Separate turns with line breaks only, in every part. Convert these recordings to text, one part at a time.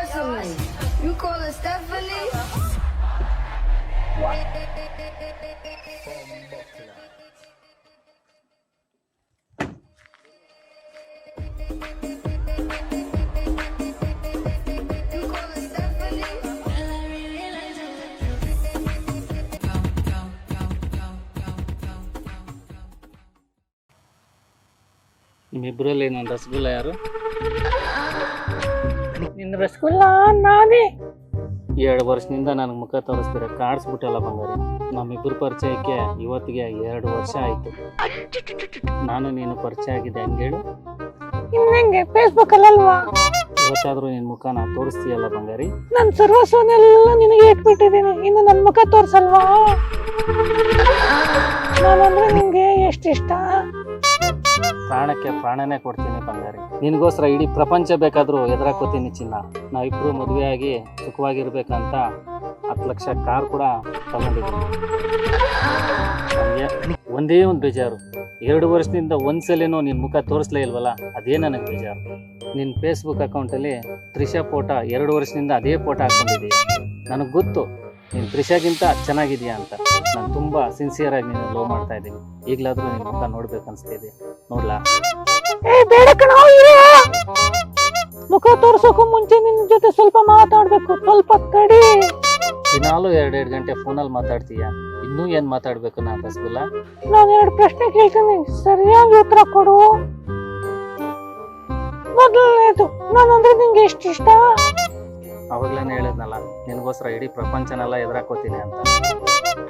Stephanie. You call her Stephanie? You call her Stephanie?
ನಿಮ್ಮಿಬ್ಬರಲ್ಲಿ ನನ್ನ ರಸಗುಲ್ಲ ಯಾರು?
ನಿನ್ನ ರಸಗುಲ್ಲ ನಾನೇ.
2 ವರ್ಷದಿಂದ ನನಗೆ ಮುಖ ತೋರಿಸ್ತೀರ, ಕಾಡಿಸ್ಬಿಟ್ಟಲ್ಲ ಬಂಗಾರಿ. ನಮ್ಮಿಬ್ಬರು ಪರಿಚಯಕ್ಕೆ ಇವತ್ತಿಗೆ 2 ವರ್ಷ ಆಯಿತು. ನಾನು ನೀನು ಪರಿಚಯ ಆಗಿದೆ ಹಂಗೇಳು.
ಇನ್ನಂಗೆ ಫೇಸ್ಬುಕ್ ಅಲ್ಲಲ್ವಾ?
ಇವತ್ತಾದ್ರೂ ನಿನ್ನ ಮುಖನ ತೋರಿಸ್ತೀಯಲ್ಲ ಬಂಗಾರಿ.
ನನ್ನ ಸರ್ವಸ್ವನೆಲ್ಲ ನಿನಗೆ ಇಟ್ಬಿಟ್ಟಿದ್ದೀನಿ, ಇನ್ನು ನನ್ನ ಮುಖ ತೋರಿಸಲ್ವಾ? ನಾನಂದ್ರೆ ನಿಂಗೆ ಎಷ್ಟಿಷ್ಟ?
ಪ್ರಾಣಕ್ಕೆ ಪ್ರಾಣನೇ ಕೊಡ್ತೀನಿ ಬಂಗಾರಿ. ನಿನಗೋಸ್ಕರ ಇಡೀ ಪ್ರಪಂಚ ಬೇಕಾದರೂ ಎದುರಾಕೋತೀನಿ ಚಿನ್ನ. ನಾವಿಬ್ಬರು ಮದುವೆ ಆಗಿ ಸುಖವಾಗಿರ್ಬೇಕಂತ 10 ಲಕ್ಷ ಕಾರ್ ಕೂಡ ತಗೊಂಡಿದ್ದೀನಿ. ನನಗೆ ಒಂದೇ ಒಂದು ಬೇಜಾರು, 2 ವರ್ಷದಿಂದ ಒಂದ್ಸಲೇನೋ ನಿನ್ನ ಮುಖ ತೋರಿಸ್ಲೇ ಇಲ್ವಲ್ಲ, ಅದೇ ನನಗೆ ಬೇಜಾರು. ನಿನ್ನ ಫೇಸ್ಬುಕ್ ಅಕೌಂಟಲ್ಲಿ ತ್ರಿಷಾ ಫೋಟೋ 2 ವರ್ಷದಿಂದ ಅದೇ ಫೋಟೋ ಹಾಕ್ಕೊಂಡಿದ್ದೀಯ. ನನಗೆ ಗೊತ್ತು ನೀನು ತ್ರಿಷಾಗಿಂತ ಚೆನ್ನಾಗಿದೆಯಾ ಅಂತ. ನಾನು ತುಂಬ ಸಿನ್ಸಿಯರಾಗಿ ನೀನು ಲವ್ ಮಾಡ್ತಾ ಇದ್ದೀನಿ. ಈಗಲಾದರೂ ನಿನ್ನ ಮುಖ ನೋಡ್ಬೇಕು ಅನಿಸ್ತಿದೆ, ನೋಡ್ಲಾ?
ಬೇಡ ಕಣ, ಮುಖ ತೋರ್ಸೋಕು ಮುಂಚೆ ನಿನ್ನ ಜೊತೆ ಸ್ವಲ್ಪ ಮಾತಾಡ್ಬೇಕು, ಸ್ವಲ್ಪ ತಡಿ.
ದಿನಾಲು 2 ಗಂಟೆ ಫೋನಲ್ಲಿ ಮಾತಾಡ್ತೀಯ, ಇನ್ನೂ ಏನು ಮಾತಾಡ್ಬೇಕು ನಾನು ರಸಗುಲ್ಲ?
ನಾನು 2 ಪ್ರಶ್ನೆ ಕೇಳ್ತೀನಿ, ಸರಿಯಾಗಿ ಉತ್ತರ ಕೊಡು. ಮೊದಲನೇದು, ನಾನಂದ್ರೆ ನಿಂಗೆ ಎಷ್ಟಿಷ್ಟ?
ಅವಾಗ್ಲೇನೆ ಹೇಳಿದ್ನಲ್ಲ, ನಿನಗೋಸ್ಕರ ಇಡೀ ಪ್ರಪಂಚನೆಲ್ಲ ಎದುರಾಕೋತೀನಿ ಅಂತ.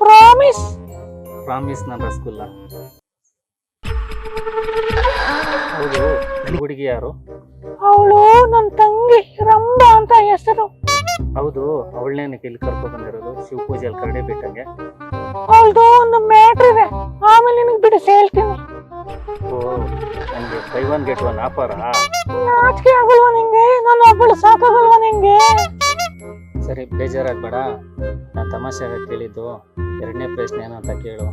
ಪ್ರಾಮಿಸ್?
ಪ್ರಾಮಿಸ್ ನನ್ನ ರಸಗುಲ್ಲ. ಹೌದು, ಹುಡುಗಿ ಯಾರು?
ಅವಳು ನನ್ನ ತಂಗಿ ರಂಭಾ ಅಂತ ಹೆಸರು.
ಹೌದು, ಅವಳನ್ನೇ ಇಲ್ಲಿ ಕರ್ಕೊ ಬಂದಿರೋದು ಶಿವಪೂಜೆಯಲ್ಲಿ ಕರಡಿ ಬಿಟ್ಟಂಗೆ.
ಅವಳದು ಒಂದು ಮ್ಯಾಟ್ರ್ ಇದೆ, ಆಮೇಲೆ ನಿನಗೆ ಬಿಡಿಸಿ ಹೇಳ್ತೀನಿ.
ಓ, ನನಗೆ by one get one offer?
ನಾಚಿಕೆ ಆಗಲ್ವಾ ನಿಂಗೆ? ನಾನು ಒಬ್ಬಳು ಸಾಕಾಗಲ್ವಾ ನಿಂಗೆ?
ಸರಿ, ಬೇಜಾರಾಗಬೇಡ. ನಾನು ತಮಾಷೆಗೆ ಕೇಳಿದ್ದು. 2ನೇ ಪ್ರಶ್ನೆ ಏನಂತ ಕೇಳು.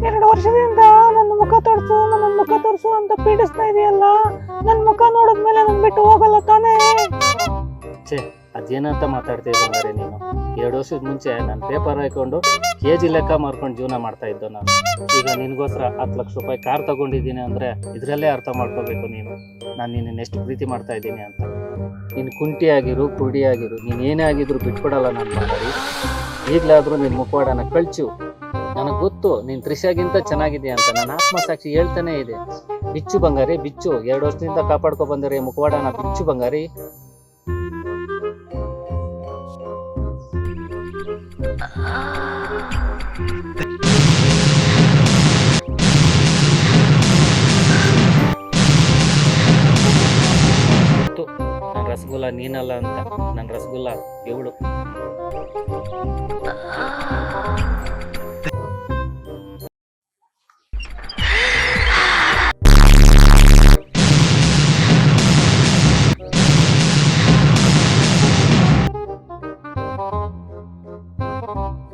2 ವರ್ಷದಿಂದ ನನ್ನ ಮುಖ ತೋರಿಸು ಅಂತ ಪೀಡಿಸ್ತಾ ಇದೆಯಲ್ಲ, ನನ್ನ ಮುಖ ನೋಡಿದ್ಮೇಲೆ ನನ್ ಬಿಟ್ಟು ಹೋಗಲ್ಲ ತಾನೇ?
ಛೇ, ಅದೇನಂತ ಮಾತಾಡ್ತೀವಿ ಬಂಗಾರಿ ನೀನು. 2 ವರ್ಷದ ಮುಂಚೆ ನಾನು ಪೇಪರ್ ಹಾಕೊಂಡು KG ಲೆಕ್ಕ ಮಾರ್ಕೊಂಡು ಜೀವನ ಮಾಡ್ತಾ ಇದ್ದೋ ನಾನು. ಈಗ ನಿನಗೋಸ್ಕರ 10 ಲಕ್ಷ ರೂಪಾಯಿ ಕಾರ್ ತಗೊಂಡಿದ್ದೀನಿ ಅಂದರೆ ಇದರಲ್ಲೇ ಅರ್ಥ ಮಾಡ್ಕೋಬೇಕು ನೀನು ನಾನು ನಿನ್ನ ಎಷ್ಟು ಪ್ರೀತಿ ಮಾಡ್ತಾ ಇದ್ದೀನಿ ಅಂತ. ನೀನು ಕುಂಟಿಯಾಗಿರು, ಕುರುಡಿಯಾಗಿರು, ನೀನು ಏನೇ ಆಗಿದ್ರು ಬಿಟ್ಕೊಡಲ್ಲ ನಾನು ಬಂಗಾರಿ. ಈಗಲಾದರೂ ನಿನ್ನ ಮುಖವಾಡನ ಕಳ್ಚು. ನನಗೆ ಗೊತ್ತು ನೀನು ತ್ರಿಷಾಗಿಂತ ಚೆನ್ನಾಗಿದೆಯಾ ಅಂತ, ನನ್ನ ಆತ್ಮಸಾಕ್ಷಿ ಹೇಳ್ತಾನೆ ಇದೆ. ಬಿಚ್ಚು ಬಂಗಾರಿ, ಬಿಚ್ಚು. 2 ವರ್ಷದಿಂದ ಕಾಪಾಡ್ಕೊ ಬಂದರೆ ಮುಖವಾಡನ ಬಿಚ್ಚು ಬಂಗಾರಿ. ನನ್ನ ರಸಗುಲ್ಲ ನೀನಲ್ಲ ಅಂತ, ನನ್ನ ರಸಗುಲ್ಲ ಇವಳು.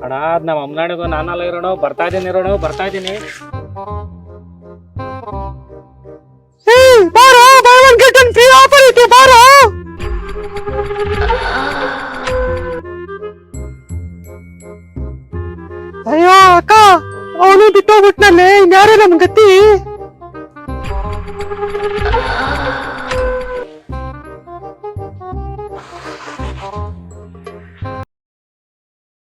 ಅಣ್ಣ, ನಮ್ಮ ಅಮ್ಮನಾಡಿಗೂ ನಾನಲ್ಲ ಇರೋಣ, ಬರ್ತಾ ಇದ್ದೀನಿ.
ಅಯ್ಯೋ ಅಕ್ಕ, ಅವನು ಬಿಟ್ಟೋಗ್ಬಿಟ್ನಲ್ಲೇ, ಇನ್ಯಾರೇ ನಮ್ ಗತಿ?